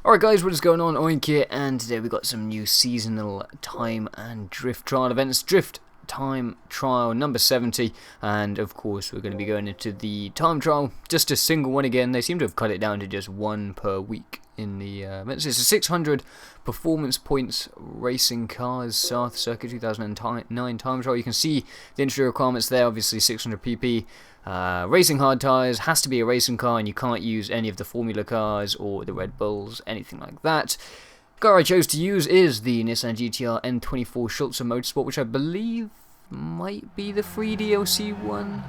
Alright guys, what is going on? Oink here, and today we got some new seasonal time and drift trial events. Drift time trial number 70, and of course we're going to be going into the time trial, just a single one again. They seem to have cut it down to just one per week in the events. It's a 600 performance points racing cars, Sarthe Circuit 2009 time trial. You can see the entry requirements there, obviously 600 pp. Racing hard tyres, has to be a racing car, and you can't use any of the Formula cars or the Red Bulls, anything like that. The car I chose to use is the Nissan GT-R N24 Schulze Motorsport, which I believe might be the free DLC one.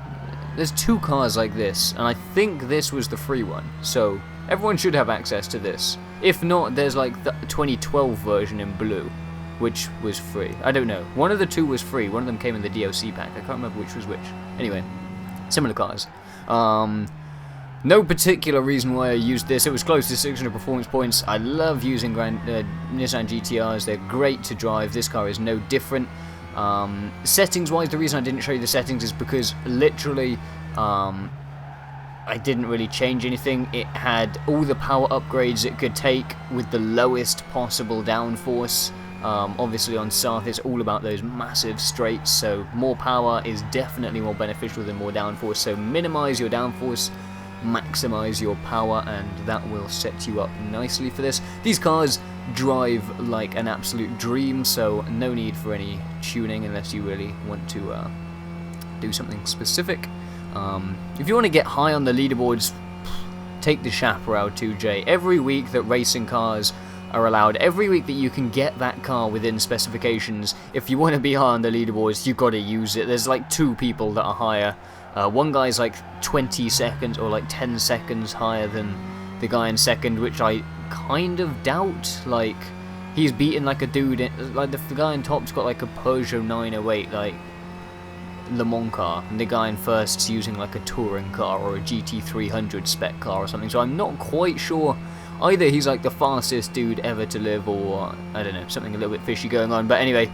There's two cars like this, and I think this was the free one, so everyone should have access to this. If not, there's like the 2012 version in blue, which was free. I don't know. One of the two was free, one of them came in the DLC pack. I can't remember which was which. Anyway. Similar cars. No particular reason why I used this. It was close to 600 performance points. I love using Nissan GT-Rs. They're great to drive. This car is no different. Settings wise, the reason I didn't show you the settings is because literally I didn't really change anything. It had all the power upgrades it could take with the lowest possible downforce. Obviously on Sarthe it's all about those massive straights, so more power is definitely more beneficial than more downforce, so minimize your downforce, maximize your power, and that will set you up nicely for this. These cars drive like an absolute dream, so no need for any tuning unless you really want to do something specific. If you want to get high on the leaderboards, take the Chaparral 2J. Every week that racing cars are allowed, every week that you can get that car within specifications, if you want to be high on the leaderboards, you've got to use it. There's like two people that are higher. One guy's like 20 seconds or like 10 seconds higher than the guy in second, which I kind of doubt. Like, he's beaten like a dude, like the guy in top's got like a Peugeot 908, like Le Mans car, and the guy in first's using like a touring car or a GT300 spec car or something, so I'm not quite sure. Either he's like the fastest dude ever to live, or I don't know, something a little bit fishy going on. But anyway,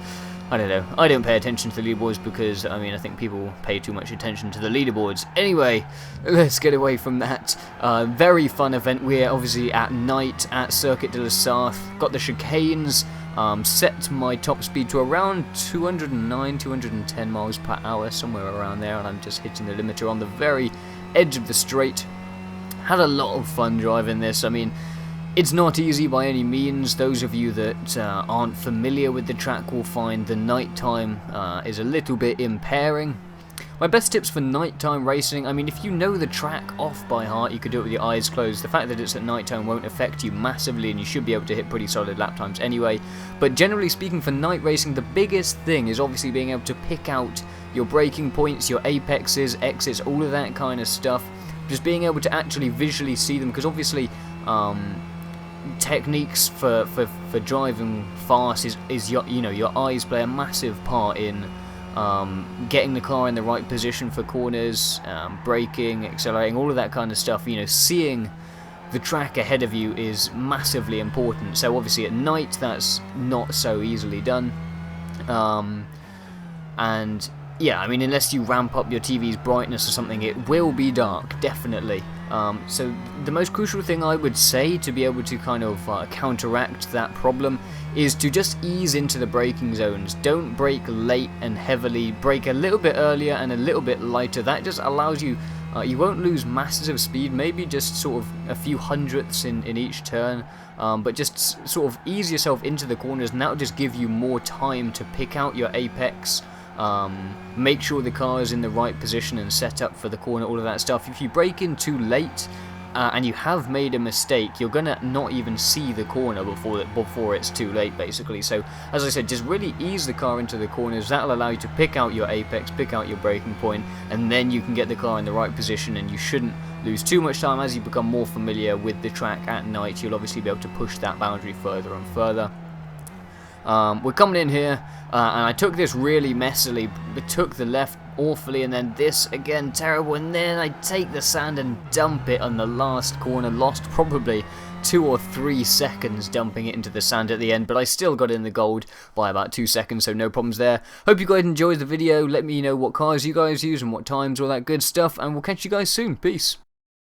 I don't know. I don't pay attention to the leaderboards because, I mean, I think people pay too much attention to the leaderboards. Anyway, let's get away from that. Very fun event. We're obviously at night at Circuit de la Sarthe. Got the chicanes. Set my top speed to around 209, 210 miles per hour, somewhere around there, and I'm just hitting the limiter on the very edge of the straight. Had a lot of fun driving this. I mean, it's not easy by any means. Those of you that aren't familiar with the track will find the nighttime is a little bit impairing. My best tips for nighttime racing, I mean, if you know the track off by heart, you could do it with your eyes closed. The fact that it's at nighttime won't affect you massively, and you should be able to hit pretty solid lap times anyway. But generally speaking, for night racing, the biggest thing is obviously being able to pick out your braking points, your apexes, exits, all of that kind of stuff. Just being able to actually visually see them, because obviously techniques for driving fast is your eyes play a massive part in getting the car in the right position for corners, braking, accelerating, all of that kind of stuff. You know, seeing the track ahead of you is massively important. So obviously at night that's not so easily done, and yeah, I mean, unless you ramp up your TV's brightness or something, it will be dark, definitely. So the most crucial thing I would say to be able to kind of counteract that problem is to just ease into the braking zones. Don't brake late and heavily, brake a little bit earlier and a little bit lighter. That just allows you, you won't lose masses of speed, maybe just sort of a few hundredths in each turn, but just sort of ease yourself into the corners, and that will just give you more time to pick out your apex. Make sure the car is in the right position and set up for the corner, all of that stuff. If you brake in too late and you have made a mistake, you're gonna not even see the corner before it's too late, basically. So as I said, just really ease the car into the corners. That'll allow you to pick out your apex, pick out your braking point, and then you can get the car in the right position, and you shouldn't lose too much time. As you become more familiar with the track at night, you'll obviously be able to push that boundary further and further. We're coming in here, and I took this really messily, but took the left awfully, and then this again terrible, and then I take the sand and dump it on the last corner. Lost probably 2 or 3 seconds dumping it into the sand at the end, but I still got in the gold by about 2 seconds, so no problems there. Hope you guys enjoyed the video. Let me know what cars you guys use and what times, all that good stuff, and we'll catch you guys soon. Peace.